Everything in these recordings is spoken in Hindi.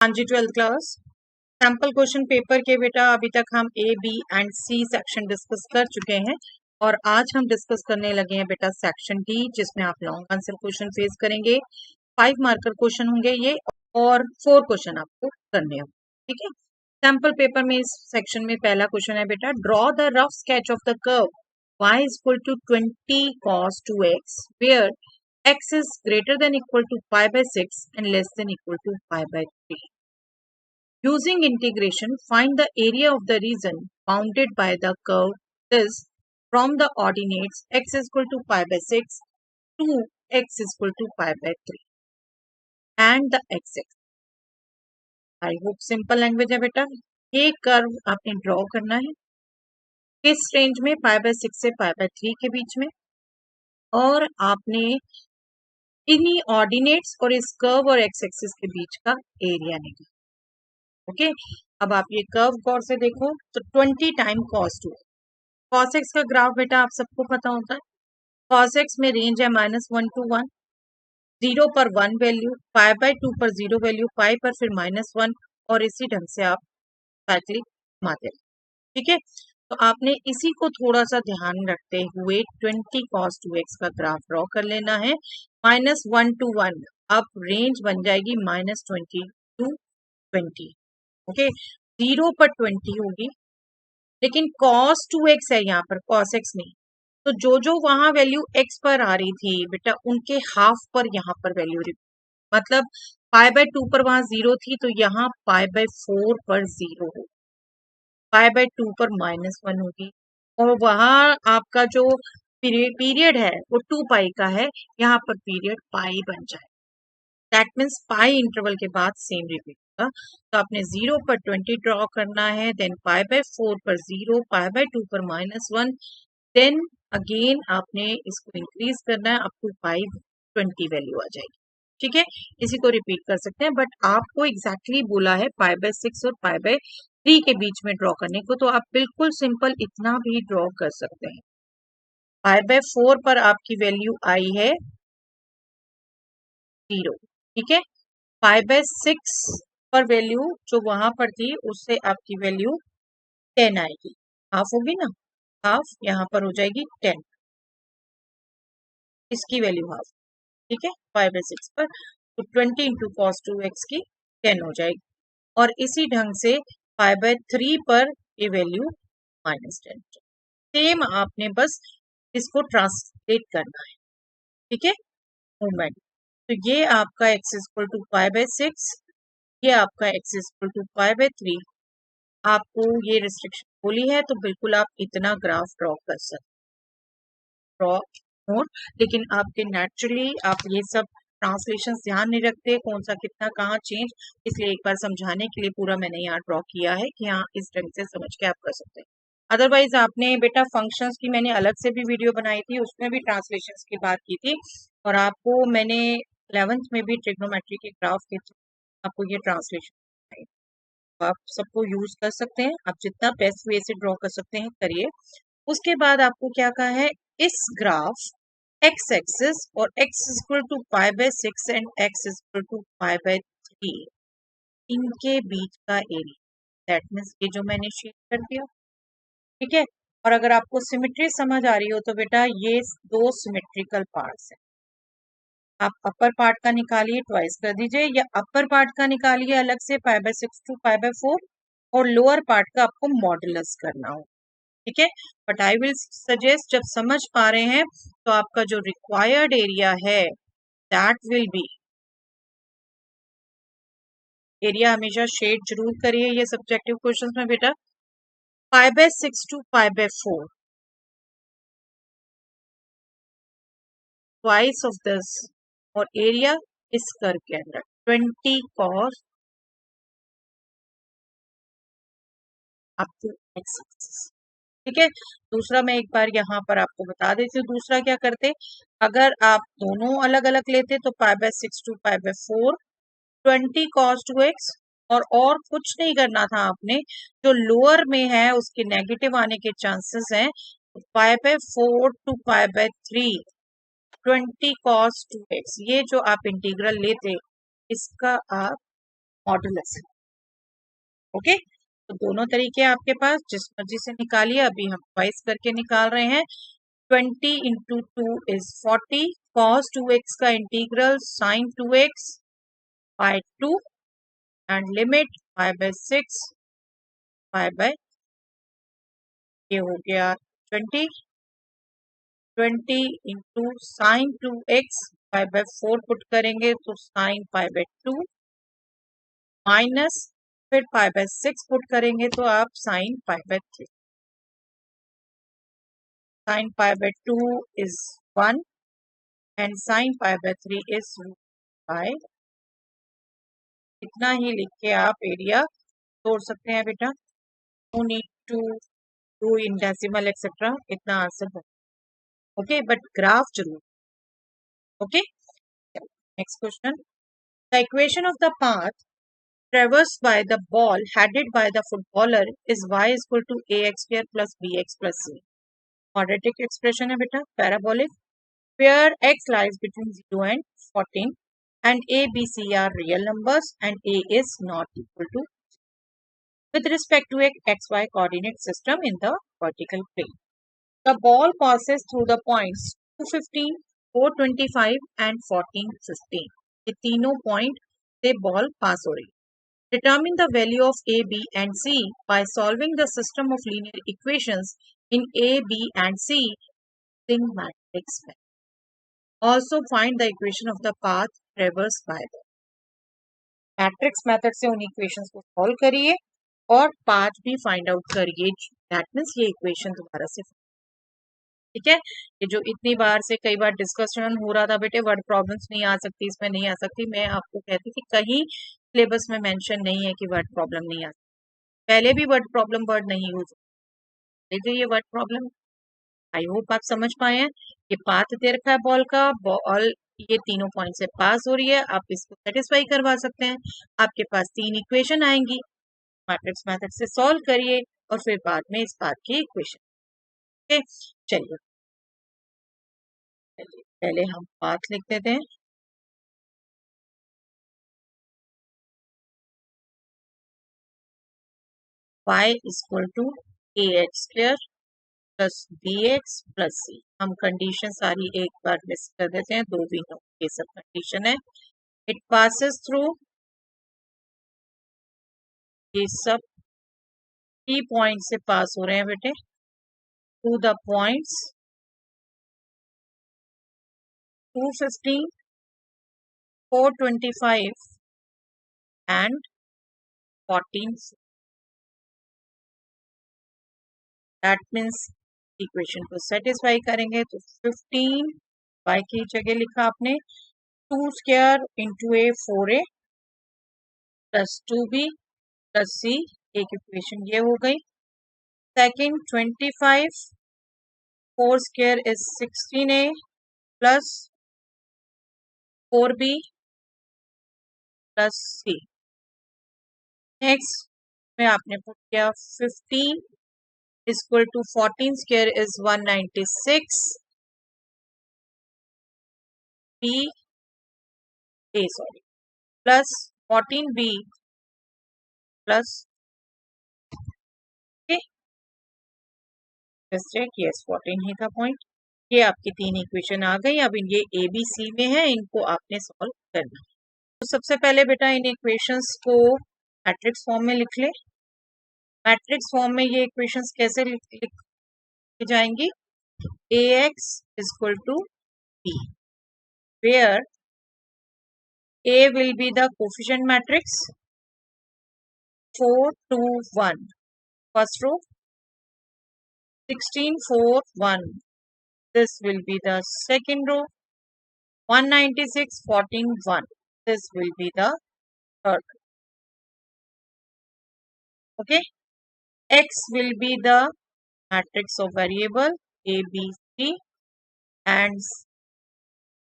हाँ जी, 12th class sample question paper के बेटा अभी तक हम A B and C section discuss कर चुके हैं और आज हम डिस्कस करने लगे हैं बेटा सेक्शन डी, जिसमें आप लॉन्ग आंसर क्वेश्चन फेस करेंगे। 5 मार्कर क्वेश्चन होंगे ये और 4 क्वेश्चन आपको करने होंगे। ठीक है, सैम्पल पेपर में इस सेक्शन में पहला क्वेश्चन है बेटा, draw the rough sketch of the curve y is equal to 20 cos 2x where x is greater than equal to pi by 6 and less than equal to pi by 3. Using integration, find the area of the region bounded by the curve this from the ordinates x is equal to pi by 6 to x is equal to pi by 3 and the x-axis. I hope simple language है बेटा। ये कर्व आपने ड्रॉ करना है किस रेंज में, पाई बाय 6 से पाई बाय 3 के बीच में, और आपने इन्हीं ऑर्डिनेट्स और इस कर्व और एक्स एक्सिस के बीच का एरिया निकालना। ओके, अब आप ये कर्व गौर से देखो तो 20 टाइम cos 2। cos x का ग्राफ बेटा आप सबको पता होता है। cos x में रेंज है -1 to 1, 0 पर 1 वैल्यू, पाई बाय 2 पर 0 वैल्यू, पाई पर फिर -1, और इसी ढंग से आप साइक्लिक घुमाते हैं। ठीक है, तो आपने इसी को थोड़ा सा ध्यान रखते हुए 20 cos 2x का ग्राफ ड्रॉ कर लेना है। -1 to 1, अब रेंज बन जाएगी -20 to 20। ओके, 0 पर 20 होगी, लेकिन cos 2x है यहाँ पर, cos x नहीं, तो जो जो वहां वैल्यू x पर आ रही थी बेटा उनके हाफ पर यहाँ पर वैल्यू, मतलब पाई बाय 2 पर वहां 0 थी तो यहाँ पाई बाय 4 पर 0 होगी, पाई बाय 2 पर -1 होगी, और वहां आपका जो पीरियड है वो 2 पाई का है, यहाँ पर पीरियड पाई बन जाए। दैट मीन्स पाई इंटरवल के बाद सेम रिपीट होगा। तो आपने 0 पर 20 ड्रॉ करना है, देन पाई बाय 4 पर 0, पाई बाय 2 पर -1, देन अगेन आपने इसको इंक्रीज करना है अप टू पाई 20 वैल्यू आ जाएगी। ठीक है, इसी को रिपीट कर सकते हैं, बट आपको एग्जैक्टली बोला है पाई बाय 6 और पाई बाय 3 के बीच में ड्रॉ करने को, तो आप बिल्कुल सिंपल इतना भी ड्रॉ कर सकते हैं। पाई बाय 4 पर आपकी वैल्यू आई है 0। ठीक है, पाई बाय 6 पर वैल्यू जो वहां पर थी उससे आपकी वैल्यू 10 आएगी, हाफ होगी ना, हाफ यहाँ पर हो जाएगी 10, इसकी वैल्यू हाफ। ठीक है, पाई बाय 6 पर तो 20 इंटू cos 2x की 10 हो जाएगी, और इसी ढंग से पाई बाय 3 पर ये वैल्यू -10। सेम आपने बस इसको ट्रांसलेट करना है। ठीक है, मूवमेंट, तो ये आपका x is equal to pi by 6, ये आपका x is equal to pi by 3। आपको ये रिस्ट्रिक्शन बोली है तो बिल्कुल आप इतना ग्राफ ड्रॉ कर सकते, ड्रॉ मोर, लेकिन आपके नेचुरली आप ये सब ट्रांसलेशन ध्यान नहीं रखते, कौन सा कितना कहाँ चेंज, इसलिए एक बार समझाने के लिए पूरा मैंने यहाँ ड्रॉ किया है कि हाँ इस ढंग से समझ के आप कर सकते हैं। अदरवाइज आपने बेटा फंक्शंस की मैंने अलग से भी वीडियो बनाई थी, उसमें भी ट्रांसलेशंस की बात की थी, और आपको मैंने 11th में भी ट्रिग्नोमेट्री के ग्राफ के थ्रू आपको ये ट्रांसलेशन आप सबको यूज कर सकते हैं, आप जितना बेस्ट वे से ड्रॉ कर सकते हैं करिए। उसके बाद आपको क्या कहा है, इस ग्राफ x एक्सिस और x equal to pi by 6 and x equal to pi by 3 इनके बीच का एरिया, दैट मीन्स ये जो मैंने शेड कर दिया। ठीक है, और अगर आपको सिमेट्री समझ आ रही हो तो बेटा ये दो सिमेट्रिकल पार्ट्स है, आप अपर पार्ट का निकालिए ट्वाइस कर दीजिए, या अपर पार्ट का निकालिए अलग से pi by 6 to pi by 4, और लोअर पार्ट का आपको मॉडुलस करना हो। ठीक है, बट आई विल सजेस्ट जब समझ पा रहे हैं तो आपका जो रिक्वायर्ड एरिया है दैट विल बी, एरिया हमेशा शेड जरूर करिए ये सब्जेक्टिव क्वेश्चंस में बेटा, pi by 6 to pi by 4 twice of this, और एरिया इस कर्व के अंदर 20 cos up to x axis. ठीक है, दूसरा मैं एक बार यहाँ पर आपको बता देती हूँ, दूसरा क्या करते, अगर आप दोनों अलग अलग लेते तो pi by 6 to pi by 4 20 cos 2x, और कुछ नहीं करना था आपने, जो लोअर में है उसके नेगेटिव आने के चांसेस हैं, तो pi by 4 to pi by 3 20 cos 2x, ये जो आप इंटीग्रल लेते इसका आप मॉडुलस है। ओके, तो दोनों तरीके आपके पास, जिस मर्जी से निकालिए। अभी हम ट्वाइस करके निकाल रहे हैं। 20 इंटू 2 इज 40, cos 2x का integral sin 2x by 2 and limit 5/6 5/, ये हो गया 20 इंटू साइन 2x 5/4 पुट करेंगे तो साइन 5/2 माइनस फिर 5/6 पुट करेंगे तो आप sine 5/3। Sine 5/2 is 1 and sine 5/3 is 5। इतना ही लिख के आप एरिया तोड़ सकते हैं बेटा। No need to do in decimal etcetera, इतना आंसर। ओके, बट ग्राफ जरूर। Okay, next question. The equation of the path traversed by the ball headed by the footballer is y is equal to ax square plus bx plus c. Quadratic expression है बेटा, parabolic, where x lies between 0 and 14 and a, b, c are real numbers and a is not equal to with respect to a xy coordinate system in the vertical plane. The ball passes through the points 215, 425 and 1415. ये तीनों पॉइंट से बॉल पास हो रही है। Determine the value of A, B and C by solving the system of linear equations in A, B and C using matrix method. Also find the equation of the path traversed by them. Matrix method से उन इक्वेशंस को सॉल्व करिए और पाथ भी फाइंड आउट करिए। दैट मीन्स ये इक्वेशन दोबारा से, ठीक है। ये जो इतनी बार से कई बार डिस्कशन हो रहा था बेटे, वर्ड प्रॉब्लम्स नहीं आ सकती, इसमें नहीं आ सकती, मैं आपको कहती कि कहीं सिलेबस में मेंशन नहीं है कि वर्ड प्रॉब्लम नहीं आ सकती। पहले भी वर्ड प्रॉब्लम वर्ड नहीं हो सकती, तो ये वर्ड प्रॉब्लम। आई होप आप समझ पाए हैं। ये पाथ दे रखा है बॉल का, बॉल ये तीनों पॉइंट से पास हो रही है, आप इसको सेटिस्फाई करवा सकते हैं। आपके पास 3 इक्वेशन आएंगी, मैट्रिक्स मेथड से सॉल्व करिए और फिर बाद में इस पाथ की इक्वेशन। ओके, चलिए पहले हम पाथ लिख देते हैं। y equal to ax square plus bx plus c। हम कंडीशन सारी एक बार मिस कर देते हैं, 2 भी नो, ये सब कंडीशन है। इट पासेस थ्रू, ये सब की पॉइंट से पास हो रहे हैं बेटे, to the points 215, 425 and 14। That means equation को सेटिस्फाई करेंगे तो 15 y की जगह लिखा आपने 2 square into a 4a plus 2b plus c, एक इक्वेशन ये हो गई। Second 25, 4 square is 16a plus 4b plus c। Next में आपने पुट किया 15 equal to 14 square is 196 b a sorry plus 14b plus yes 14 ही था पॉइंट। ये आपकी 3 इक्वेशन आ गई। अब ये ए बी सी में है, इनको आपने सॉल्व करना है। तो सबसे पहले बेटा इन इक्वेशंस को मैट्रिक्स फॉर्म में लिख ले। मैट्रिक्स फॉर्म में ये इक्वेशंस कैसे लिखी जाएंगी? ax equal to b, where a will be the coefficient matrix 4 2 1, first row 16 4 1, this will be the second row 196 14 1, this will be the third row. Okay, x will be the matrix of variable a b c and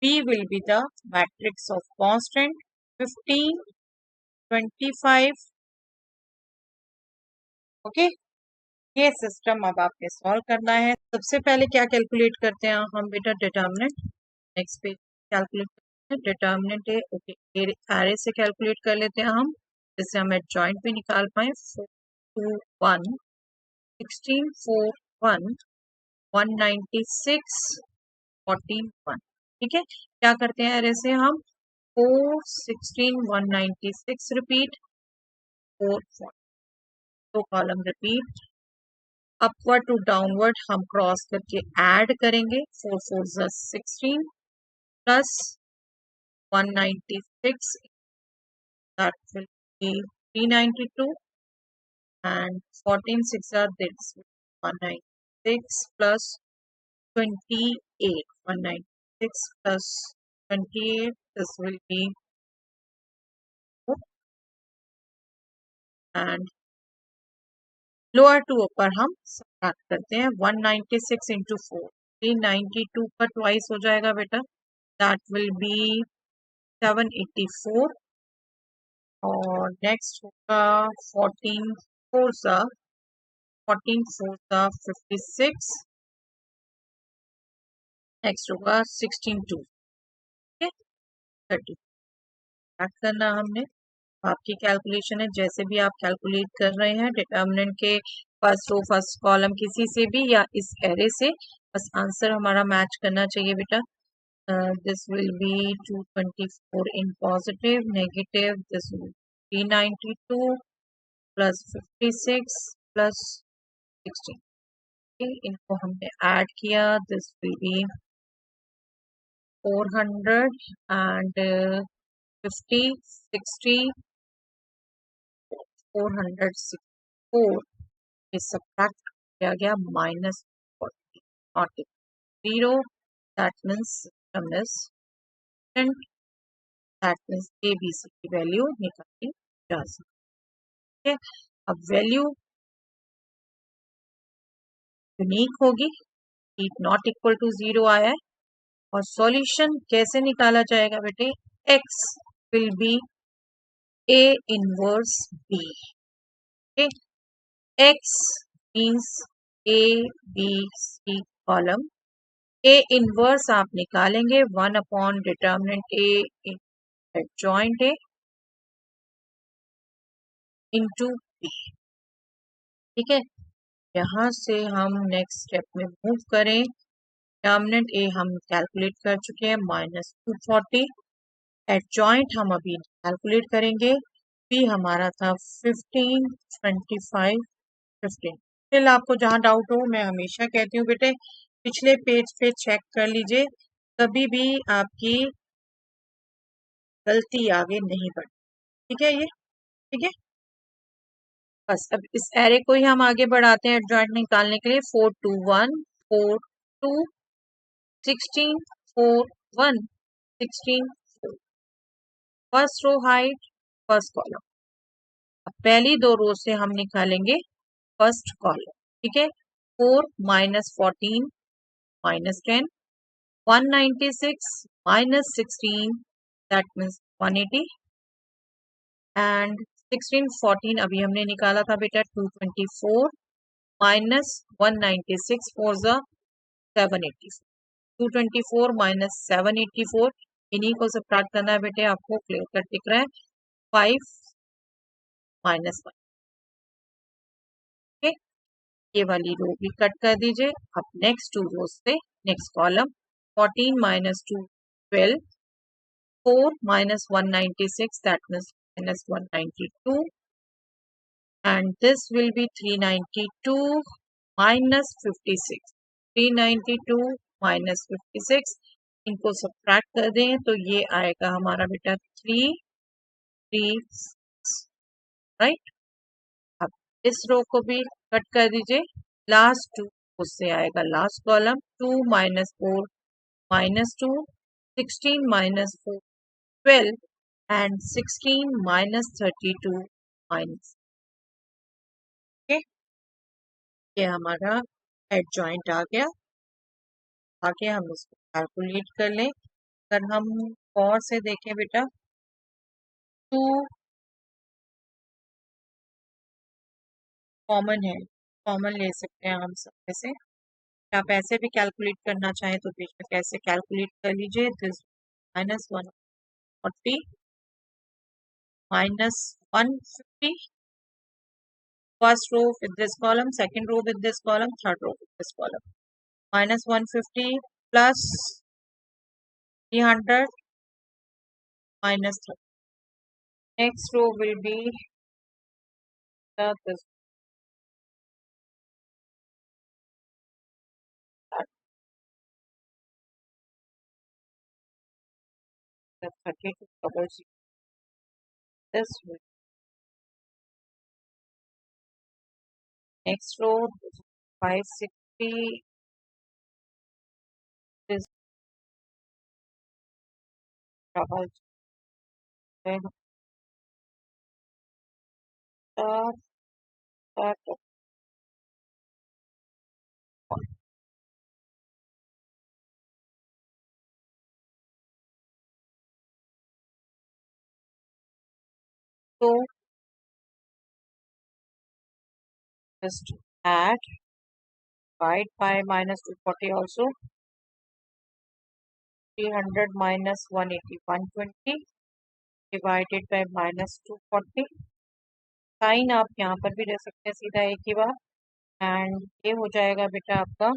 b will be the matrix of constant 15 25। Okay, ये सिस्टम अब आपने सॉल्व करना है। सबसे पहले क्या कैलकुलेट करते हैं हम बेटा? डिटर्मिनेंट। नेक्स्ट पे कैलकुलेट करते हैं डिटर्मिनेंट है। ओके, एरे से कैलकुलेट कर लेते हैं हम। जिससे हम एडजॉइंट भी निकाल पाए। 421 1641 196 14 1। ठीक है, क्या करते हैं अरे से हम 4 16 196 रिपीट 4 4, तो column repeat upward to downward हम क्रॉस करके ऐड करेंगे। 4 4 16 plus 196 that will be 392 and 14 6 are this 196 plus 28 196 plus 28 this will be 4 and lower to ऊपर हम सब्ट्रैक्ट करते हैं। 196 इंटू 4 392 का ट्वाइस हो जाएगा बेटा, दैट विल बी 784 और नेक्स्ट होगा 14 4 सा 56 नेक्स्ट होगा 16 2 30 करना हमने। आपकी कैलकुलेशन है, जैसे भी आप कैलकुलेट कर रहे हैं डिटर्मिनेंट के फर्स्ट रो फर्स्ट कॉलम किसी से भी या इस एरे से, बस आंसर हमारा मैच करना चाहिए बेटा। This will B 224 in positive negative, this will 392 plus 56 plus 16। इनको हमने ऐड किया, दिस विल बी 400 एंड 50 60 464 ये सब्ट्रैक्ट किया गया minus 40 not 0, that means system is that means ABC की वैल्यू निकाली जा सकती है। अब वैल्यू यूनिक होगी, नॉट इक्वल टू 0 आया है और सॉल्यूशन कैसे निकाला जाएगा बेटे, x will be A inverse B। okay? X means A B C column, A inverse आप निकालेंगे 1 upon determinant A adjoint A into B। ठीक है, यहाँ से हम नेक्स्ट स्टेप में मूव करें। डिटर्मिनेंट A हम कैलकुलेट कर चुके हैं -240, एडजॉइंट हम अभी कैलकुलेट करेंगे। B हमारा था 15 25 15। फिर आपको जहाँ डाउट हो, मैं हमेशा कहती हूँ बेटे पिछले पेज पे चेक कर लीजिए, कभी भी आपकी गलती आगे नहीं बढ़ती। ठीक है, ये ठीक है। बस अब इस एरे को ही हम आगे बढ़ाते हैं एडजॉइंट निकालने के लिए। 421 4 2 16 4 1 16 4, first row height first column. अब पहली दो रो से हम निकालेंगे फर्स्ट कॉलम। ठीक है, 4 minus 14 minus 10 196 minus 16 that means 180 and 16 14 अभी हमने निकाला था बेटा 224 minus 196 for the 784 224 minus 784 इन्हीं को सब्ट्रैक्ट करना है बेटे, आपको क्लियर कट दिख रहा है 5 minus 1। okay? ये वाली रो भी कट कर दीजिए। अब नेक्स्ट टू रो से next column 14 minus 2 12 4 minus 196 that means minus 192 and this will be 392 minus 56 392 minus 56 इनको सब्ट्रैक्ट कर दें तो ये आएगा हमारा बेटा 336 राइट। अब इस रो को भी कट कर दीजिए, लास्ट टू उससे आएगा last column 2 minus 4 minus 2 16 minus 4 12 and 16 minus 32 minus। okay? ये हमारा एडजॉइंट आ गया। आगे हम इसको कैलकुलेट कर लें। अगर हम और से देखें बेटा 2 कॉमन है, कॉमन ले सकते हैं हम सब में से। आप ऐसे भी कैलकुलेट करना चाहें तो बेशक ऐसे कैलकुलेट कर लीजिए। This -140 minus 150. First row with this column, second row with this column, third row with this column. Minus 150 plus 300 minus 30. Next row will be this. The 32 double 0. This way. Next row 560. This double 0. So just add, divide by minus 240 also. 300 minus 180, 120 divided by minus 240. Sign आप यहाँ पर भी रख सकते हैं सीधा एक ही बार, एंड ये हो जाएगा बेटा आपका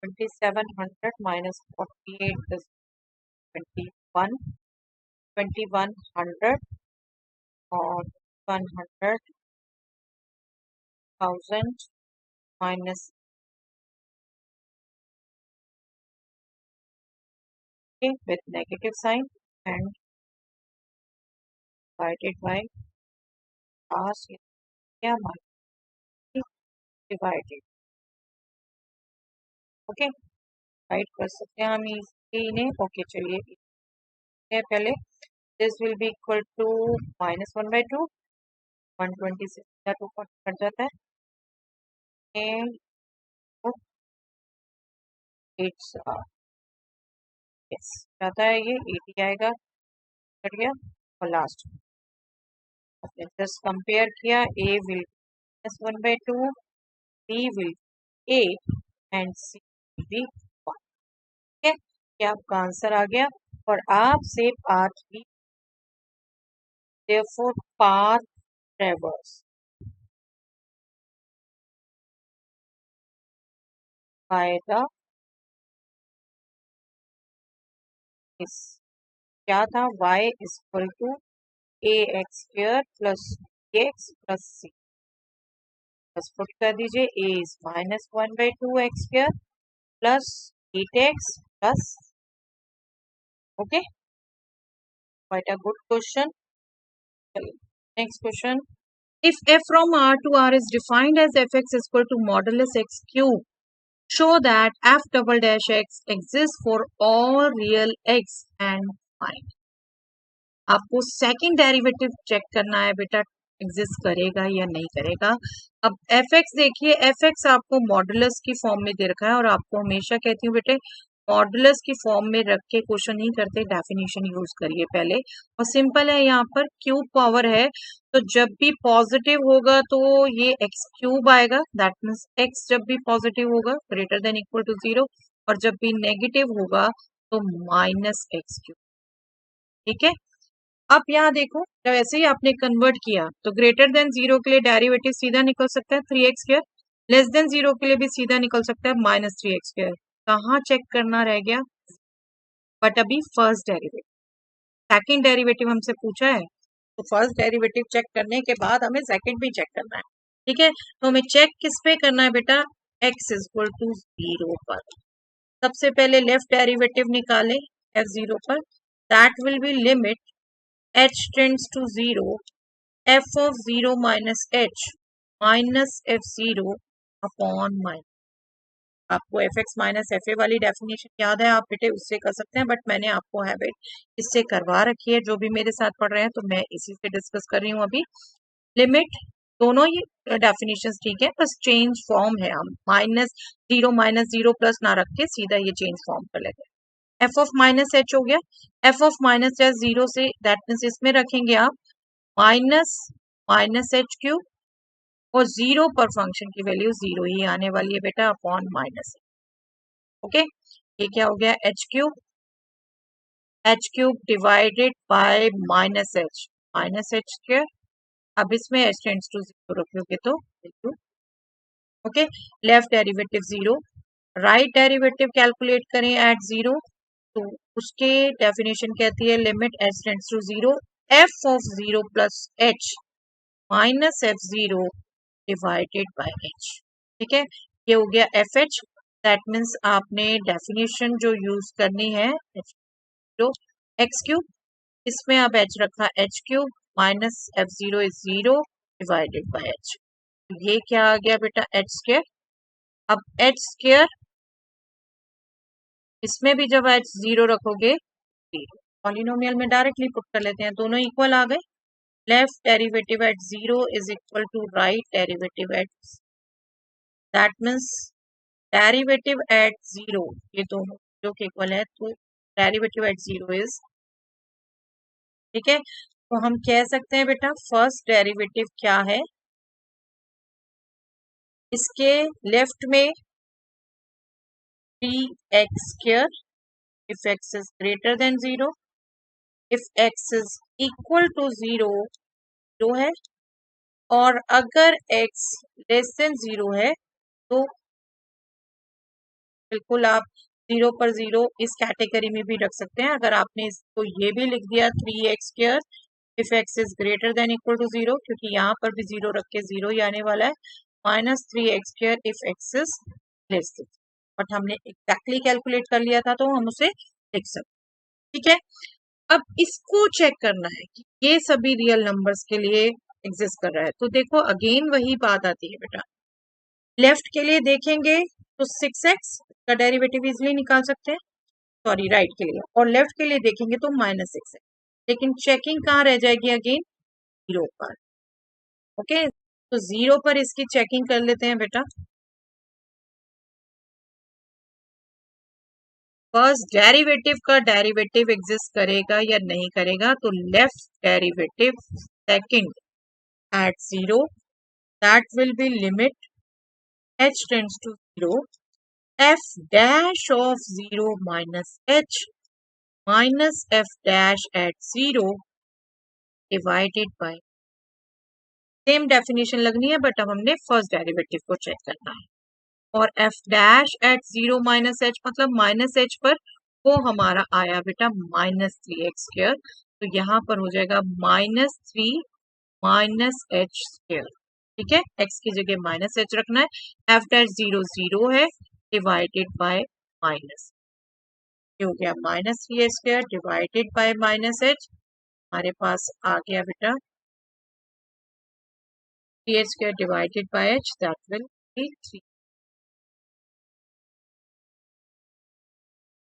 2700 minus 48 is 21, 2100 और 100,000 minus with negative sign and divided by last या divided. ओके, राइट कर सकते हैं हम इन्हें. ओके चलिए पहले this will be equal to minus 1/2, 126 का 2 कट जाता है, and it's yes जाता है, ये 80 आएगा, कट गया. और लास्ट जस्ट कंपेयर किया, a will minus 1/2, b will 8 and c will be 1. ठीक है, ये आपका आंसर आ गया. और आपसे part B, therefore path traversed by the is क्या था, y is equal to ax square plus bx plus c. बस पुट कर दीजिए, a is minus 1/2 x square plus 8x plus. Okay, quite a good question. Next question. If f from R to R is defined as fx is equal to modulus x cube, show that f double dash x exists for all real x and find. आपको सेकंड डेरिवेटिव चेक करना है बेटा, एग्जिस्ट करेगा या नहीं करेगा. अब एफ एक्स देखिए, एफ एक्स आपको मॉडुलस की फॉर्म में दे रखा है, और आपको हमेशा कहती हूँ बेटे मॉडुलस की फॉर्म में रख के क्वेश्चन नहीं करते, डेफिनेशन यूज करिए पहले. और सिंपल है, यहाँ पर क्यूब पावर है, तो जब भी पॉजिटिव होगा तो ये एक्स क्यूब आएगा, दैट मीन्स एक्स जब भी पॉजिटिव होगा ग्रेटर देन इक्वल टू 0, और जब भी नेगेटिव होगा तो माइनस एक्स क्यूब. ठीक है, अब यहाँ देखो, जब ऐसे ही आपने कन्वर्ट किया तो ग्रेटर देन 0 के लिए डेरिवेटिव सीधा निकल सकता है 3x स्क्वायर, लेस देन 0 के लिए भी सीधा निकल सकता है माइनस 3x स्क्वायर. कहाँ चेक करना रह गया, बट अभी फर्स्ट डेरिवेटिव, सेकंड डेरिवेटिव हमसे पूछा है, तो फर्स्ट डेरिवेटिव चेक करने के बाद हमें सेकंड भी चेक करना है. ठीक है, तो हमें चेक किस पे करना है बेटा, x इज इक्वल टू 0 पर. सबसे पहले लेफ्ट डेरिवेटिव निकाले f0 पर, that will be limit h tends to 0, f of 0 minus h minus f0 upon minus. आपको F x minus F A वाली डेफिनेशन याद है, आप बेटे उससे कर सकते हैं, बट मैंने आपको हैबिट इससे करवा रखी है, जो भी मेरे साथ पढ़ रहे हैं, तो मैं इसी से डिस्कस कर रही हूँ अभी. लिमिट दोनों ही डेफिनेशन ठीक है, बस चेंज फॉर्म है, हम माइनस जीरो प्लस ना रख के सीधा ये चेंज फॉर्म कर लेते हैं. एफ ऑफ माइनस एच हो गया, एफ ऑफ माइनस एच 0 से, दैट मीन्स इसमें रखेंगे आप माइनस एच क्यूब, और 0 पर फंक्शन की वैल्यू 0 ही आने वाली है बेटा, अपॉन माइनस. ओके, ये क्या हो गया, H cube H cube divided by minus H square. अब इसमें एच टेंड्स टू जीरो रखोगे तो okay, left derivative zero, right derivative calculate करें एट जीरो, तो उसके डेफिनेशन कहती है limit H tends to zero F of zero plus H minus F zero divided by H. ठीक है, ये हो गया एफ एच। दैट मीन्स आपने डेफिनेशन जो यूज करनी है एच जीरो एक्स क्यूब, इसमें अब एच रखा H cube minus F zero is zero divided by H. ये क्या आ गया बेटा एच स्क्वायर। अब एच स्क्वायर इसमें भी जब एच जीरो रखोगे पॉलिनोमियल में डायरेक्टली पुट कर लेते हैं, दोनों इक्वल आ गए। Left derivative at zero is equal to right derivative at, that means derivative at zero, ये दोनों जो के इक्वल है, तो डेरिवेटिव एट जीरो इज, ठीक है, तो हम कह सकते हैं बेटा फर्स्ट डेरिवेटिव क्या है, इसके लेफ्ट में 3x square if x is greater than 0, if x is equal to 0 जो है, और अगर x लेस देन 0 है तो बिल्कुल आप 0 पर 0 इस कैटेगरी में भी रख सकते हैं। अगर आपने इसको ये भी लिख दिया 3x square if x is greater than equal to 0, क्योंकि यहाँ पर भी 0 रख के 0 ही आने वाला है, minus 3x square if x is less than, but हमने एग्जैक्टली कैलकुलेट कर लिया था तो हम उसे लिख सकते। ठीक है, अब इसको चेक करना है कि ये सभी रियल नंबर्स के लिए एग्जिस्ट कर रहा है, तो देखो अगेन वही बात आती है बेटा, लेफ्ट के लिए देखेंगे तो 6x का डेरिवेटिव इजिली निकाल सकते हैं, सॉरी राइट के लिए, और लेफ्ट के लिए देखेंगे तो माइनस 6x, लेकिन चेकिंग कहाँ रह जाएगी अगेन जीरो पर। ओके, तो जीरो पर इसकी चेकिंग कर लेते हैं बेटा। फर्स्ट डेरिवेटिव का डेरिवेटिव एग्जिस्ट करेगा या नहीं करेगा, तो left derivative second at zero, that will be limit h tends to zero f dash of zero minus h minus f dash at zero divided by, same definition लगनी है बट अब हमने फर्स्ट डेरिवेटिव को चेक करना है, और f dash at zero minus h मतलब माइनस h पर वो हमारा आया बेटा माइनस 3x स्क्वायर, तो यहाँ पर हो जाएगा माइनस 3 माइनस h स्क्वायर। ठीक है, x की जगह माइनस h रखना है, f डैश जीरो जीरो है डिवाइडेड बाय माइनस, ये हो गया minus 3h square divided by minus h, हमारे पास आ गया बेटा 3h square divided by h, that will be 3,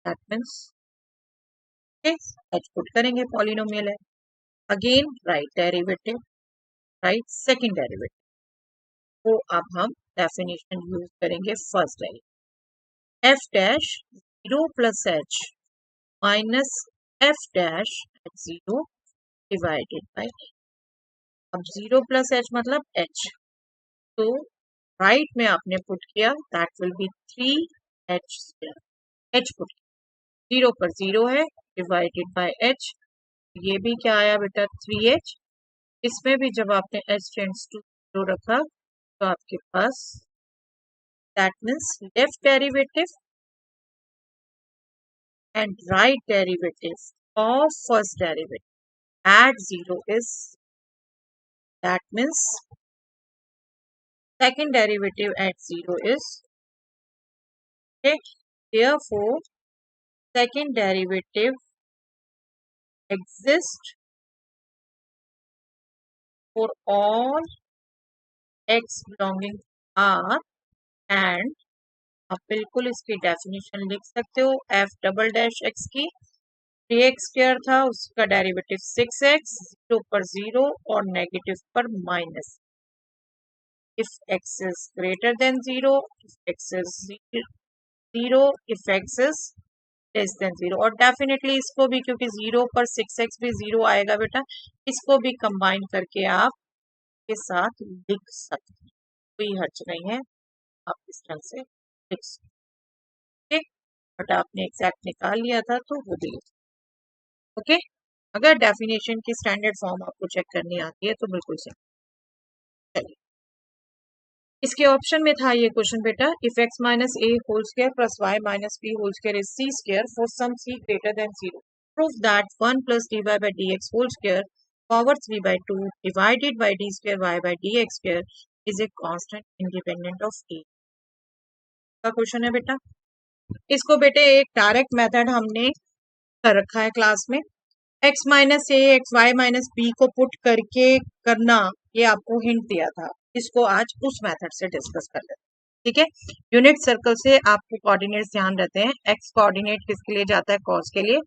that means h put करेंगे पॉलिनोमियल है, again right derivative, right second derivative, तो अब हम डेफिनेशन यूज करेंगे first derivative, f dash zero plus h minus f dash at zero divided by, अब जीरो प्लस h मतलब h, तो राइट में आपने पुट किया that will B 3h square, h put, zero पर जीरो है डिवाइडेड बाय h, ये भी क्या आया बेटा 3h, इसमें भी जब आपने h टेंड्स टू जीरो रखा तो आपके पास that means left derivative and right derivative of first derivative at zero is, that means second derivative at zero is, okay, therefore second derivative exists for all x belonging to R, and आप बिल्कुल इसकी डेफिनेशन लिख सकते हो, f डबल डैश x की 3x स्क्वायर था उसका डेरिवेटिव 6x, जीरो पर जीरो और नेगेटिव पर minus, if x is greater than 0, if x is 0, if x is less than 0, और डेफिनेटली इसको भी क्योंकि 0 पर 6x भी 0 आएगा बेटा, इसको भी कंबाइन करके आप के साथ लिख सकते हैं, कोई हर्ज नहीं है, आप इस तरह से लिख सकते, बट आपने एग्जैक्ट निकाल लिया था तो वो भी ओके, अगर डेफिनेशन की स्टैंडर्ड फॉर्म आपको चेक करनी आती है तो बिल्कुल सही। चलिए, इसके ऑप्शन में था ये क्वेश्चन बेटा, if x minus a whole square plus y minus b whole square is c square for some c greater than 0, prove that 1 plus D Y by D x whole square power 3 by 2 divided by d square Y by D x square is a constant independent of a का क्वेश्चन है बेटा। इसको बेटे एक डायरेक्ट मेथड हमने कर रखा है क्लास में, एक्स माइनस ए एक्स वाई माइनस बी को पुट करके करना, ये आपको हिंट दिया था। इसको आज उस मेथड से डिस्कस कर लेते हैं, ठीक है। यूनिट सर्कल से आपको कोऑर्डिनेट्स ध्यान रहते हैं, एक्स कोऑर्डिनेट किसके लिए जाता है, कॉस के लिए,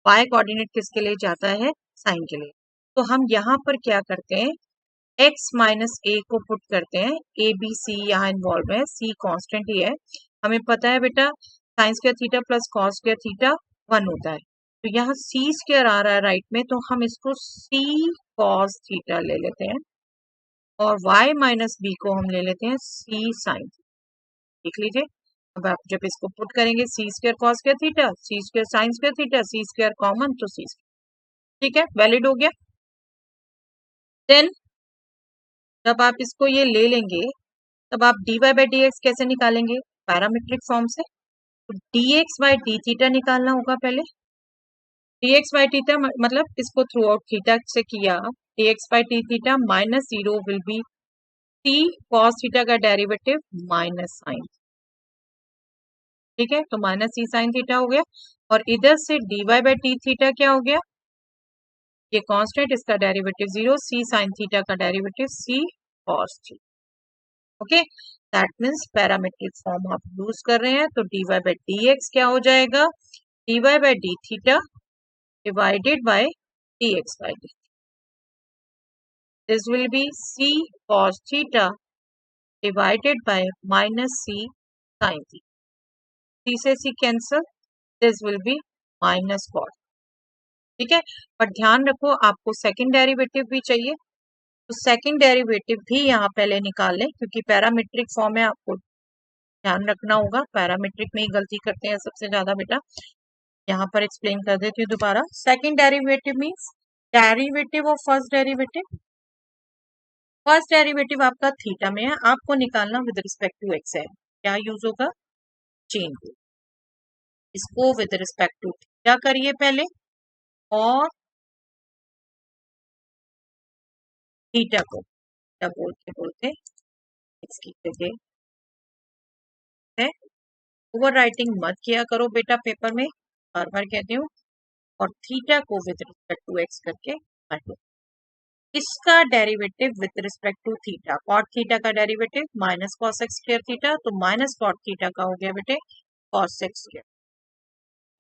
वाई कोऑर्डिनेट किसके लिए जाता है, साइन के लिए। तो हम यहाँ पर क्या करते हैं, एक्स माइनस ए को पुट करते हैं, ए बी सी यहाँ इन्वॉल्व है, सी कॉन्स्टेंट ही है, हमें पता है बेटा sine square theta plus cos square theta 1 होता है, तो यहाँ सी स्क्वायर आ रहा है राइट में, तो हम इसको सी कॉस थीटा ले लेते हैं, और y माइनस बी को हम ले लेते हैं सी साइन। देख लीजिए, अब आप जब इसको पुट करेंगे, सी स्क्वायर कॉस स्क्वायर थीटा, सी स्क्वायर साइन स्क्वायर थीटा, सी स्क्वायर कॉमन तो सी स्क्वायर, ठीक है, वैलिड हो गया। देन जब आप इसको ये ले लेंगे, तब आप dy बाई डी एक्स कैसे निकालेंगे, पैरामीट्रिक फॉर्म से, तो dx बाई डी थीटा निकालना होगा पहले, dx बाई थीटा मतलब इसको थ्रू आउट थीटा से किया, dx by D theta minus 0 will be C cos theta का डेरिवेटिव माइनस साइन, ठीक है, तो माइनस सी साइन थीटा हो गया, और इधर से dy बाई डी थीटा क्या हो गया, ये कांस्टेंट, इसका डेरिवेटिव 0, सी साइन थीटा का derivative C cos theta, okay, that means parametric form आप यूज कर रहे हैं, तो dy बाई डी एक्स क्या हो जाएगा, dy by D theta divided by D x by d, this will be C cos theta divided by minus c sign theta, c से c cancel, this will be minus cos, ठीक है। पर ध्यान रखो आपको सेकंड डेरिवेटिव भी चाहिए, तो सेकंड डेरिवेटिव भी यहाँ पहले निकाल लें, क्योंकि पैरामीट्रिक फॉर्म है, आपको ध्यान रखना होगा, पैरामीट्रिक में ही गलती करते हैं सबसे ज्यादा बेटा। यहाँ पर एक्सप्लेन कर देती हूँ दोबारा, second derivative means derivative of first derivative, first derivative आपका थीटा में है, आपको निकालना विद रिस्पेक्ट टू एक्स है, क्या यूज होगा, चेन रूल, इसको विद रिस्पेक्ट टू थीटा करिए पहले, और थीटा को क्या बोलते बोलते इसकी जगह है, ओवर राइटिंग मत किया करो बेटा पेपर में, बार बार कहती हूँ, और थीटा को विद रिस्पेक्ट टू एक्स करके काटो, इसका derivative with respect to theta, cot theta का derivative minus cos x square theta, तो माइनस कॉट थीटा का हो गया बेटे कॉस एक्स स्क्वायर,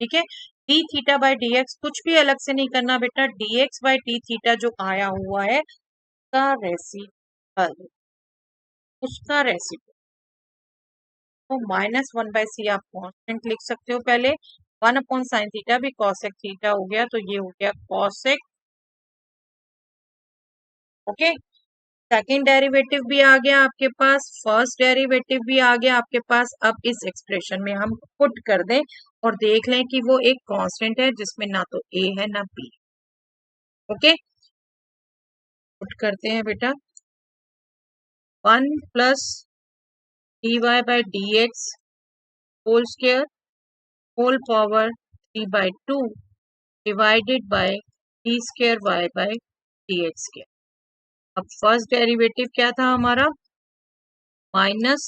ठीक है। D theta by D x कुछ भी अलग से नहीं करना बेटा, d x by D theta जो आया हुआ है उसका रेसिप्रोकल, उसका रेसिप्रोकल, तो माइनस 1 बाई सी आप कॉन्स्टेंट लिख सकते हो पहले, 1 अपॉन साइन थीटा भी कॉस एक्स थीटा हो गया, तो ये हो गया cos x, okay. Second derivative भी आ गया आपके पास, फर्स्ट डेरिवेटिव भी आ गया आपके पास, अब इस एक्सप्रेशन में हम पुट कर दें और देख लें कि वो एक कांस्टेंट है जिसमें ना तो ए है ना बी, ओके, पुट करते हैं बेटा, 1 plus D Y by D x whole square whole power 3 by 2 divided by D square Y by D x square, अब फर्स्ट डेरिवेटिव क्या था हमारा, माइनस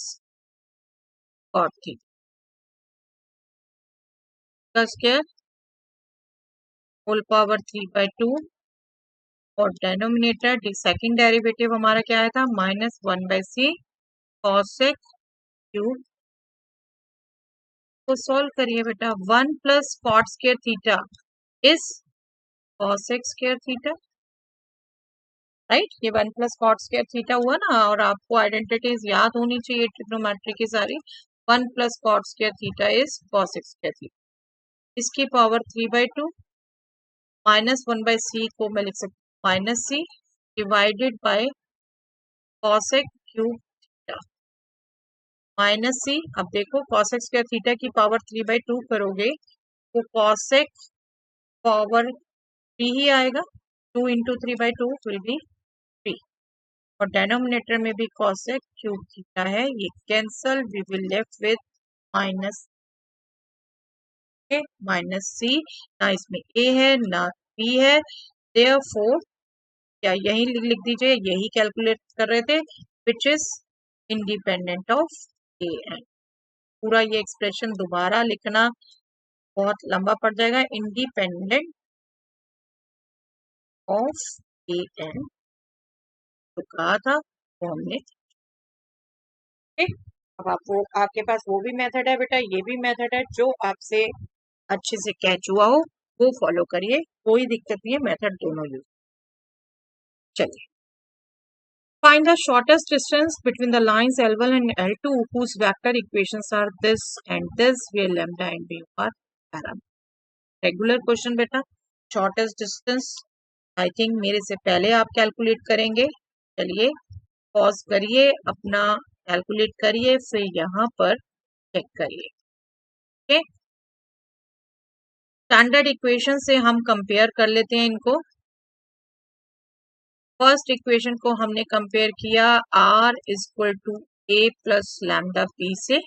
कॉट थीटा का स्क्वायर होल पावर 3 बाई 2, और डेनोमिनेटर सेकंड डेरिवेटिव हमारा क्या आया था, minus 1 by C cos x cube, तो सॉल्व करिए बेटा, 1 plus cot square theta is cos x square theta, right, ये 1 प्लस कॉट स्क्वायर थीटा हुआ ना, और आपको आइडेंटिटीज याद होनी चाहिए ट्रिग्नोमेट्री की सारी, 1 plus cot square theta is cos x square theta, इसकी power 3 by 2, minus 1 by c को मैं लिख सकती हूँ minus c divided by cos x cube theta, minus c, अब देखो कॉस एक्स स्क्वायर थीटा की पावर 3 बाई 2 करोगे तो कॉस एक्स पावर 3 ही आएगा, 2 इंटू 3/2 विल बी 3 और डेनोमिनेटर में भी कॉसेक क्यूब थीटा है, ये cancel, we will left with minus c, ना इसमें ए है ना बी है, देयरफॉर क्या यही लिख दीजिए, यही कैलकुलेट कर रहे थे, which is independent of A N. पूरा ये एक्सप्रेशन दोबारा लिखना बहुत लंबा पड़ जाएगा, इंडिपेंडेंट ऑफ ए एन तो कहा था वो हमने। अब आपको आपके पास वो भी मेथड है बेटा, ये भी मेथड है, जो आपसे अच्छे से कैच हुआ हो वो फॉलो करिए, कोई दिक्कत नहीं है, मेथड दोनों यूज। चलिए, find the shortest distance between the lines L1 and L2 whose vector equations are this and this, where lambda and b are parameters. Regular question बेटा, शॉर्टेस्ट डिस्टेंस आई थिंक मेरे से पहले आप कैलकुलेट करेंगे। चलिए पॉज करिए, अपना कैलकुलेट करिए, फिर यहाँ पर चेक करिए। ओके, स्टैंडर्ड इक्वेशन से हम कंपेयर कर लेते हैं इनको। फर्स्ट इक्वेशन को हमने कंपेयर किया r equal to a plus lambda p से,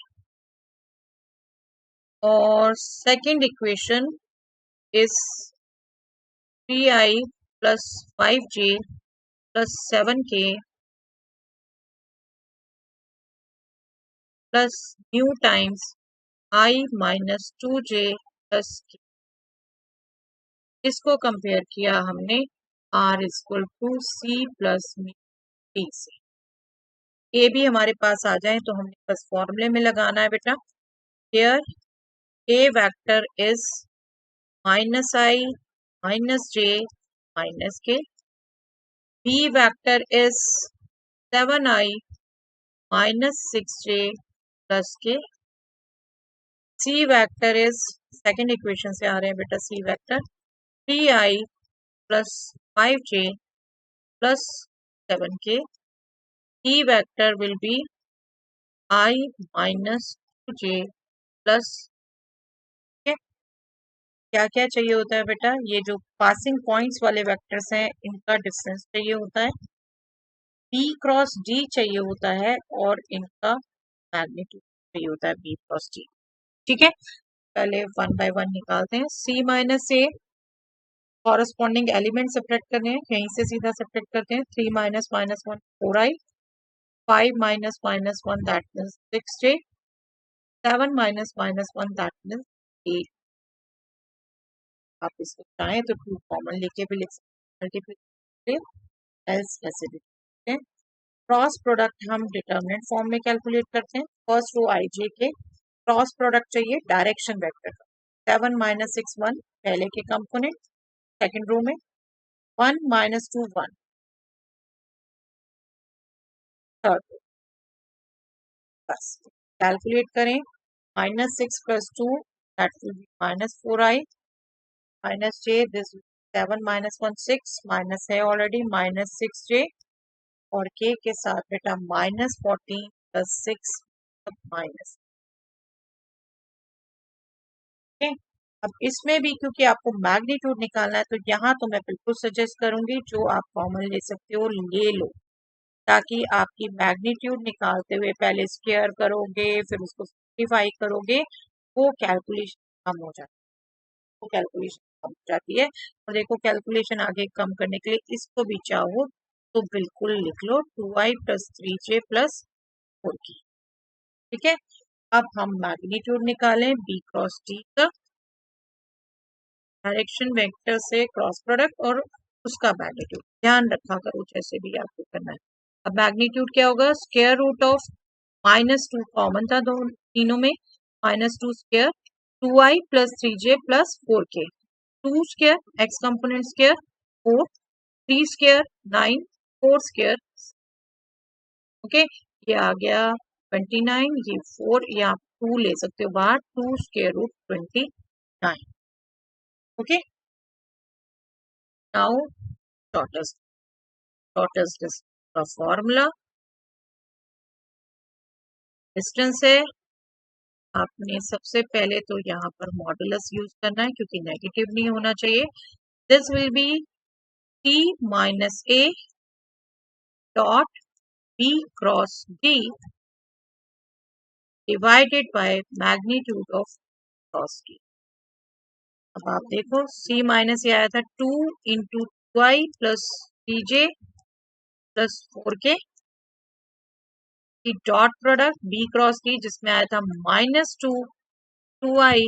और second equation is 3i plus 5j plus 7k plus न्यू times i minus 2j plus k। इसको कंपेयर किया हमने r equal to c plus p से। ये भी हमारे पास आ जाए तो हमने बस फॉर्मूले में लगाना है बेटा। Here a vector is minus i minus j minus k, b vector is 7i minus 6j plus k, c vector is, second equation से आ रहे हैं बेटा, c vector 3i plus 5j plus 7k, e vector will be i minus 2j plus. क्या क्या चाहिए होता है बेटा, ये जो पासिंग पॉइंट्स वाले वेक्टर्स हैं इनका डिस्टेंस चाहिए होता है, p क्रॉस d चाहिए होता है, और इनका मैग्नीट्यूड चाहिए होता है b क्रॉस d। ठीक है, पहले वन बाय वन निकालते हैं। c minus a corresponding element subtract करने हैं, यहीं से सीधा सब्ट्रैक्ट करते हैं। 3 minus minus 1 4i, 5 minus minus 1 that means 6j, 7 minus minus 1 that means 8। आप इसको चाहें तो 2 कॉमन लेके भी लिख सकते हैं, मल्टीप्लाई एल्स ऐसे भी लिखते हैं। क्रॉस प्रोडक्ट हम डिटर्मिनेंट फॉर्म में कैलकुलेट करते हैं। फर्स्ट रो आई जे के क्रॉस प्रोडक्ट चाहिए डायरेक्शन वेक्टर का। 7 माइनस 6 1 पहले के कंपोनेंट, सेकेंड रो में 1 माइनस 2 1 थर्ड रो। बस कैलकुलेट करें, minus 6 plus 2 that will be minus 4i minus j, this 7 minus 1 6 minus है ऑलरेडी माइनस 6j, और k के साथ बेटा माइनस 14 प्लस 6 माइनस। अब इसमें भी क्योंकि आपको मैग्नीट्यूड निकालना है, तो यहाँ तो मैं बिल्कुल सजेस्ट करूंगी जो आप कॉमन ले सकते हो ले लो, ताकि आपकी मैग्नीट्यूड निकालते हुए पहले स्क्वायर करोगे फिर उसको सिम्प्लीफाई करोगे, वो कैलकुलेशन कम हो जाती है, वो कैलकुलेशन कम हो जाती है। और देखो कैलकुलेशन आगे कम करने के लिए इसको भी चाहो तो बिल्कुल लिख लो 2i plus 3j plus 4k। ठीक है, अब हम मैग्नीट्यूड निकालें b क्रॉस d का, डायरेक्शन वेक्टर से क्रॉस प्रोडक्ट और उसका मैग्नीट्यूड ध्यान रखा करो जैसे भी आपको करना है। अब मैग्नीट्यूड क्या होगा, square root of minus 2 common था दोनों तीनों में, minus 2 square 2i plus 3j plus 4k, 2 square X component square 4, 3 square 9, 4 square. Okay, ये आ गया 29, ये 4, ये आप 2 ले सकते हो बाहर, 2 square root 29। Okay, now shortest का फॉर्मूला डिस्टेंस है, आपने सबसे पहले तो यहाँ पर मॉडुलस यूज करना है क्योंकि नेगेटिव नहीं होना चाहिए। This will be C minus A dot B cross D divided by magnitude of cross D. अब आप देखो C माइनस ये आया था 2 into 2i plus 3j plus 4k की dot product B cross D जिसमें आया था minus 2i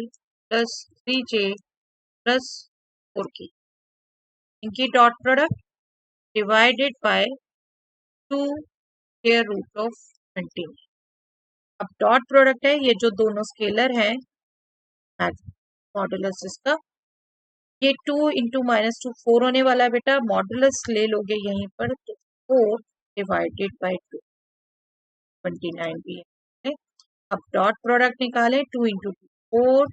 plus 3j plus 4k, इनकी dot product divided by 2 square root of 20। अब डॉट प्रोडक्ट है, ये जो दोनों स्केलर हैं मॉडुलस इसका, ये 2 इंटू माइनस 2 4 होने वाला है बेटा, मॉडुलस ले लोगे यहीं पर तो 4 डिवाइडेड बाय 2 29 भी है। अब डॉट प्रोडक्ट निकाले 2 इंटू 2 4,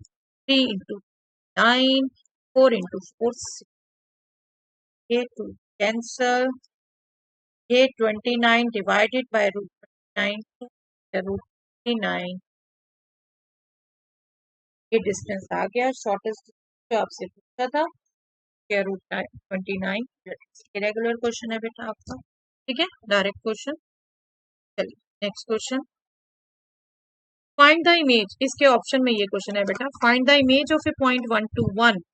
3 इंटू 9, 4 इंटू 4 6, ये 2 कैंसल, ये 29 डिवाइडेड बाय रूट 29 रूट 29, ये डिस्टेंस आ गया शॉर्टेस्ट जो आपसे पूछा था क्या रूट 29। रेगुलर क्वेश्चन है बेटा आपका, ठीक है, डायरेक्ट क्वेश्चन। चलिए next question, find the image, इसके ऑप्शन में ये क्वेश्चन है बेटा, find the image of A point 1 to 1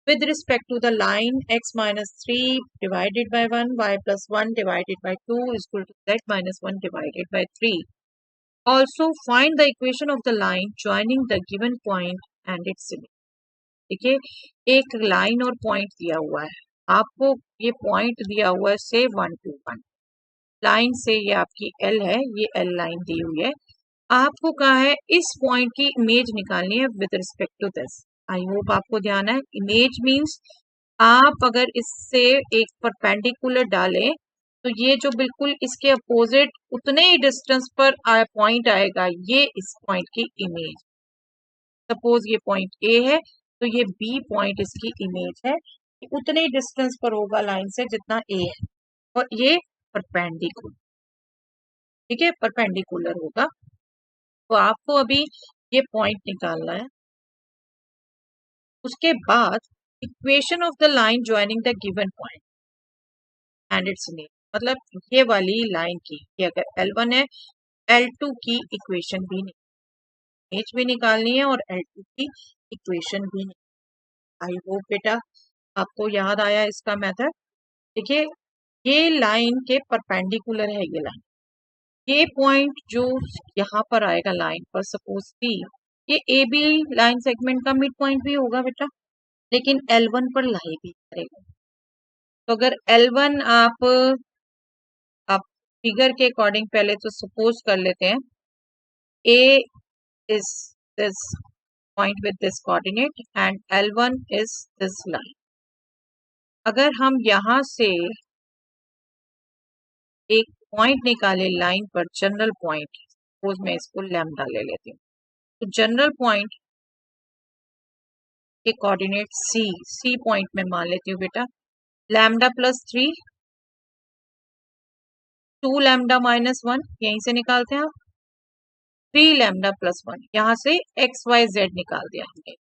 with respect to the line x minus 3 divided by 1 y plus 1 divided by 2 is equal to z minus 1 divided by 3. Also find the equation of the line joining the given point and its image. देखिए एक लाइन और पॉइंट दिया हुआ है आपको, ये पॉइंट दिया हुआ है से 1 to 1, लाइन से ये आपकी L है, ये L लाइन दी हुई है, आपको कहा है इस पॉइंट की इमेज निकालनी है with respect to this. I hope आपको ध्यान है, इमेज मींस आप अगर इससे एक परपेंडिकुलर डालें तो ये जो बिल्कुल इसके अपोजिट उतने ही डिस्टेंस पर पॉइंट आएगा, ये इस पॉइंट की इमेज। सपोज ये पॉइंट ए है तो ये बी पॉइंट इसकी इमेज है, उतने ही डिस्टेंस पर होगा लाइन से जितना ए है, और ये परपेंडिकुलर, ठीक है, परपेंडिकुलर होगा। तो आपको अभी ये पॉइंट निकालना है, उसके बाद equation of the line joining the given point and its image, मतलब ये वाली लाइन की ये अगर L1 है L2 की इक्वेशन भी इमेज भी निकालनी है और L2 की इक्वेशन भी। आई होप बेटा आपको याद आया इसका मेथड। देखिए ये लाइन के परपेंडिकुलर है, ये लाइन, ये पॉइंट जो यहाँ पर आएगा लाइन पर, सपोज सी, ये ए बी लाइन सेगमेंट का मिड पॉइंट भी होगा बेटा, लेकिन L1 पर लाई भी करेगा। तो अगर L1 आप फिगर के अकॉर्डिंग पहले तो सपोज कर लेते हैं A is this point with this coordinate and L1 is this line। अगर हम यहाँ से एक पॉइंट निकाले लाइन पर, जनरल पॉइंट, सपोज मैं इसको लैम्डा ले लेती हूँ, तो जनरल पॉइंट के कोऑर्डिनेट सी पॉइंट में मान लेती हूँ बेटा, लैम्डा प्लस 3 2 लैम्डा माइनस 1 यहीं से निकालते हैं आप, 3 लैम्डा प्लस 1, यहाँ से एक्स वाई जेड निकाल दिया हमने,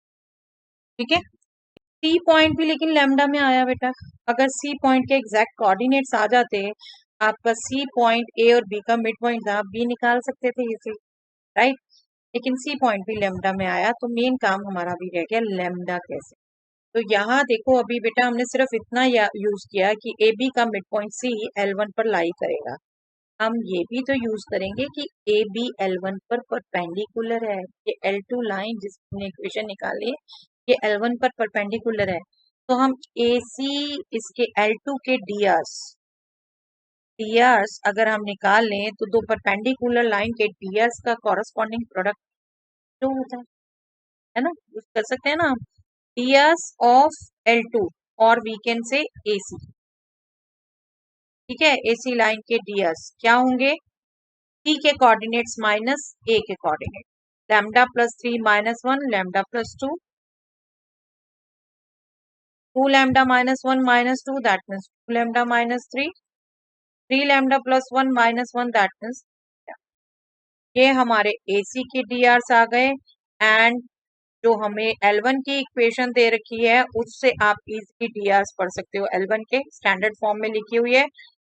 ठीक है। सी पॉइंट भी लेकिन लैम्डा में आया बेटा, अगर सी पॉइंट के एग्जैक्ट कोऑर्डिनेट्स आ जाते, आपका सी पॉइंट ए और बी का मिड पॉइंट था, आप बी निकाल सकते थे इसे, राइट, लेकिन सी पॉइंट भी लैम्डा में आया, तो मेन काम हमारा भी रह गया लैम्डा कैसे। तो यहाँ देखो अभी बेटा हमने सिर्फ इतना यूज किया कि ए बी का मिड पॉइंट सी L1 पर लाई करेगा, हम ये भी तो यूज करेंगे कि ए बी L1 पर परपेंडिकुलर है, ये L2 लाइन जिसने इक्वेशन निकाली है ये L1 पर परपेंडिकुलर है, तो हम AC इसके L2 के डीआर्स अगर हम निकाल लें तो दो परपेंडिकुलर लाइन के डीआर्स का कॉरस्पॉन्डिंग प्रोडक्ट जो होता है ना, यूज कर सकते हैं ना हम, डीआर्स ऑफ L2 और वी कैन से AC, ठीक है, AC लाइन के डीआर्स क्या होंगे, C के कोऑर्डिनेट्स माइनस A के coordinate, lambda plus 3 minus 1 lambda plus 2, 2 lambda minus 1 minus 2 that means 2 lambda minus 3, 3 lambda plus 1 minus 1 that means, ये हमारे AC के डीआर्स आ गए एंड जो हमें L1 की इक्वेशन दे रखी है उससे आप इजीली डीआर्स पढ़ सकते हो। L1 के स्टैंडर्ड फॉर्म में लिखी हुई है,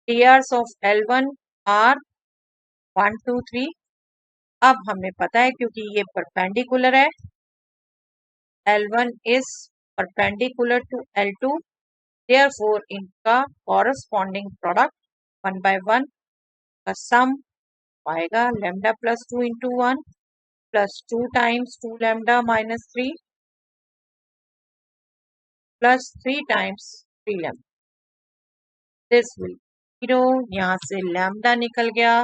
डीआर्स ऑफ L1 आर 1 2 3। अब हमें पता है क्योंकि ये परपेंडिकुलर है, L1 is perpendicular to L2, therefore इनका कॉरस्पॉन्डिंग प्रोडक्ट 1 by 1 का सम आएगा lambda plus 2 into 1 plus 2 times 2 lambda minus 3 plus 3 times 3 lambda. This will 0, यहाँ से लैम्डा निकल गया,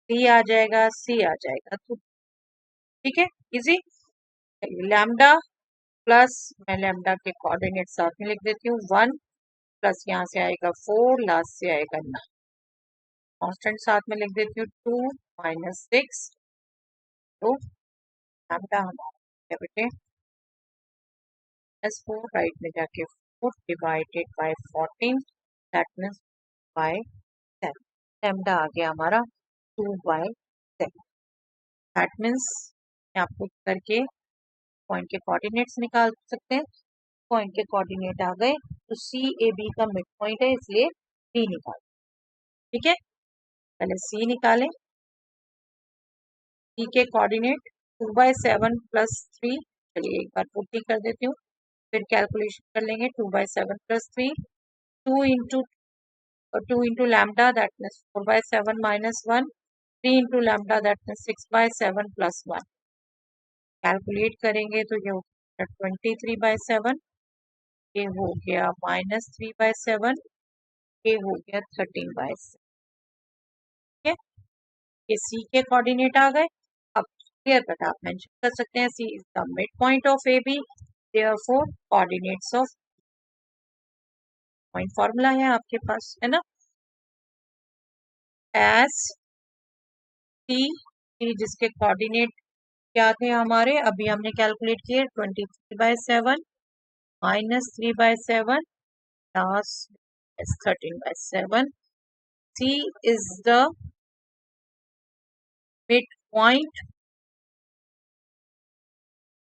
C आ जाएगा, C आ जाएगा, तो ठीक है, इजी। लैम्डा प्लस, मैं लैम्डा के कोऑर्डिनेट साथ में लिख देती हूँ, 1 प्लस यहाँ से आएगा 4, लास्ट से आएगा 9, कांस्टेंट साथ में लिख देती हूँ 2 माइनस 6, तो लैम्डा हमारा बेटे S4 राइट में जाके 4 divided by 14, that means by 7, lambda आ गया हमारा 2 by 7। दैट मीन्स आप पुट करके पॉइंट के कोऑर्डिनेट्स निकाल सकते हैं। पॉइंट के कोऑर्डिनेट आ गए तो सी ए बी का मिड पॉइंट है, इसलिए बी निकाल, ठीक है। पहले सी निकालें, सी के कोऑर्डिनेट 2 by 7 प्लस 3, चलिए एक बार पुट ही कर देती हूँ, फिर कैलकुलेशन कर लेंगे। 2 by 7 plus 3, 2 into lambda that means 4 by 7 minus 1, 3 into lambda that means 6 by 7 plus 1। Calculate करेंगे तो ये 23 by 7, ये हो गया माइनस 3 by 7, ये हो गया 13 by 7, ठीक है। ये सी के कोऑर्डिनेट आ गए। अब क्लियर कट आप मेंशन कर सकते हैं, c is the mid point of a b, therefore coordinates of point formula है आपके पास, है ना, एस सी जिसके कोऑर्डिनेट क्या थे हमारे, अभी हमने कैलकुलेट किए 23 by 7 minus 3 by 7 plus 13 by 7। C is the midpoint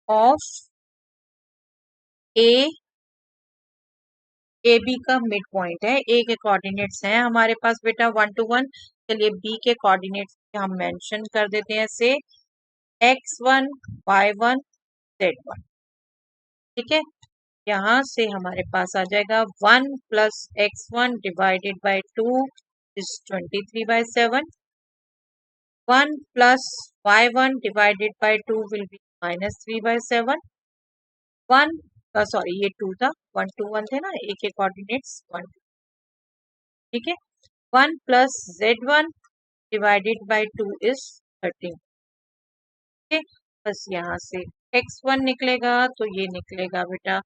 of A B का मिड पॉइंट है। ए के कोऑर्डिनेट्स हैं हमारे पास बेटा 1 to 1, चलिए बी के कोऑर्डिनेट्स हम मेंशन कर देते हैं, से x1 y1 z1, ठीक है। यहाँ से हमारे पास आ जाएगा 1 plus x1 divided by 2 is 23 by 7, 1 plus y1 divided by 2 will be minus 3 by 7, 1 sorry ये 2 था, 1 2 1 थे ना, ए के कोऑर्डिनेट्स 1, ठीक है। 1 plus z1 divided by 2 is 13, ठीक है। बस यहाँ से x1 निकलेगा तो ये निकलेगा बेटा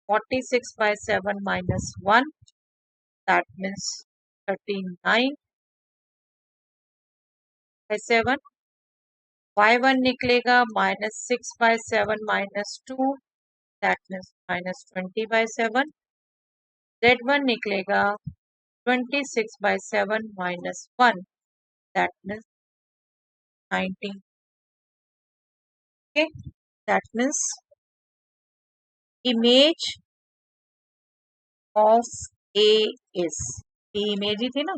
46 by 7 minus 1, that means 39 by 7, y1 निकलेगा minus 6 by 7 minus 2, that means minus 20 by 7, z1 निकलेगा 26 by 7 minus 1, that means 19, okay, that means image of A is, ये इमेज ही थी ना,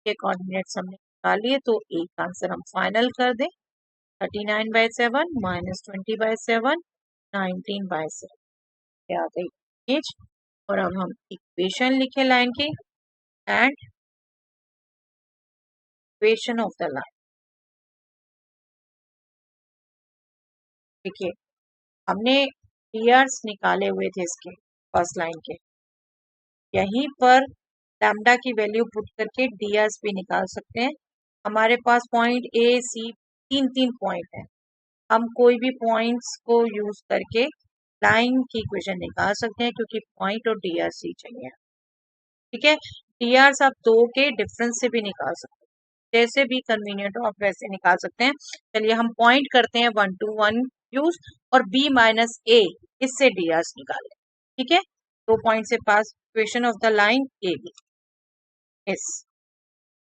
के कोऑर्डिनेट्स हमने निकाल लिए, तो एक आंसर हम फाइनल कर दें, 39 by 7 minus 20 by 7 19 by 7, क्या आ गई इमेज। और अब हम इक्वेशन लिखे लाइन की, and equation of the line, देखिए हमने टीआर्स निकाले हुए थे इसके फर्स्ट लाइन के, यहीं पर लैम्डा की वैल्यू पुट करके डीआर्स भी निकाल सकते हैं। हमारे पास पॉइंट ए सी तीन पॉइंट है, हम कोई भी पॉइंट्स को यूज करके लाइन की इक्वेशन निकाल सकते हैं, क्योंकि पॉइंट और डीआर्स ही चाहिए, ठीक है। डीआर्स आप दो के डिफरेंस से भी निकाल सकते हैं, जैसे भी कन्वीनियंट हो आप वैसे निकाल सकते हैं। चलिए हम पॉइंट करते हैं 1 to 1 यूज, और b माइनस ए, इससे डीआर्स निकालें, ठीक है। 2 पॉइंट से पास equation of the line a b is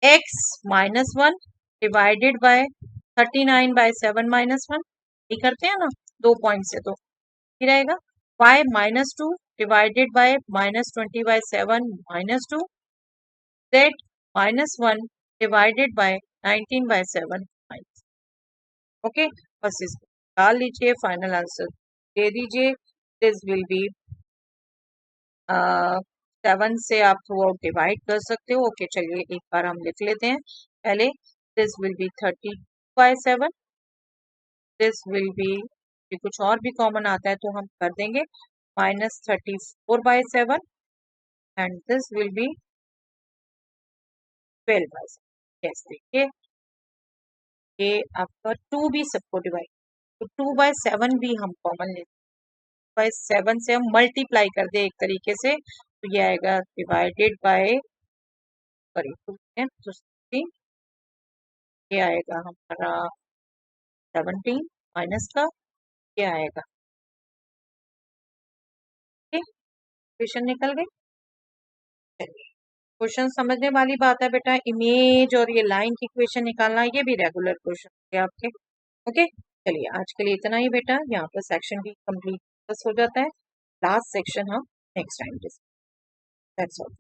x minus 1 divided by 39 by 7 minus 1, ये करते हैं ना, 2 पॉइंट से, तो ही रहेगा y -2 divided bye -20/7 -2 z -1 divided bye 19/7 minus. Okay, बस इसको डाल लीजिए, फाइनल आंसर दे दीजिए। दिस विल बी 7 से आप थ्रू आउट डिवाइड कर सकते हो। ओके, चलिए एक बार हम लिख लेते हैं पहले। This will B 32/7, this will B, कुछ और भी कॉमन आता है तो हम कर देंगे, -34/7 and this will B 12/7। Yes, देखिए ये आपका 2 भी सबको डिवाइड, तो 2/7 भी हम कॉमन लेते, 7 से हम मल्टीप्लाई कर दे एक तरीके से, तो ये आएगा डिवाइडेड बाय, सॉरी 2 है तो 16, ये आएगा हमारा 17 माइनस का, ये आएगा, क्वेश्चन निकल गई। चलिए, क्वेश्चन समझने वाली बात है बेटा, इमेज और ये लाइन की इक्वेशन निकालना, ये भी रेगुलर क्वेश्चन है आपके। ओके, चलिए आज के लिए इतना ही बेटा, यहाँ पर सेक्शन भी कंप्लीट हो जाता है। लास्ट सेक्शन हम next time discuss, that's all.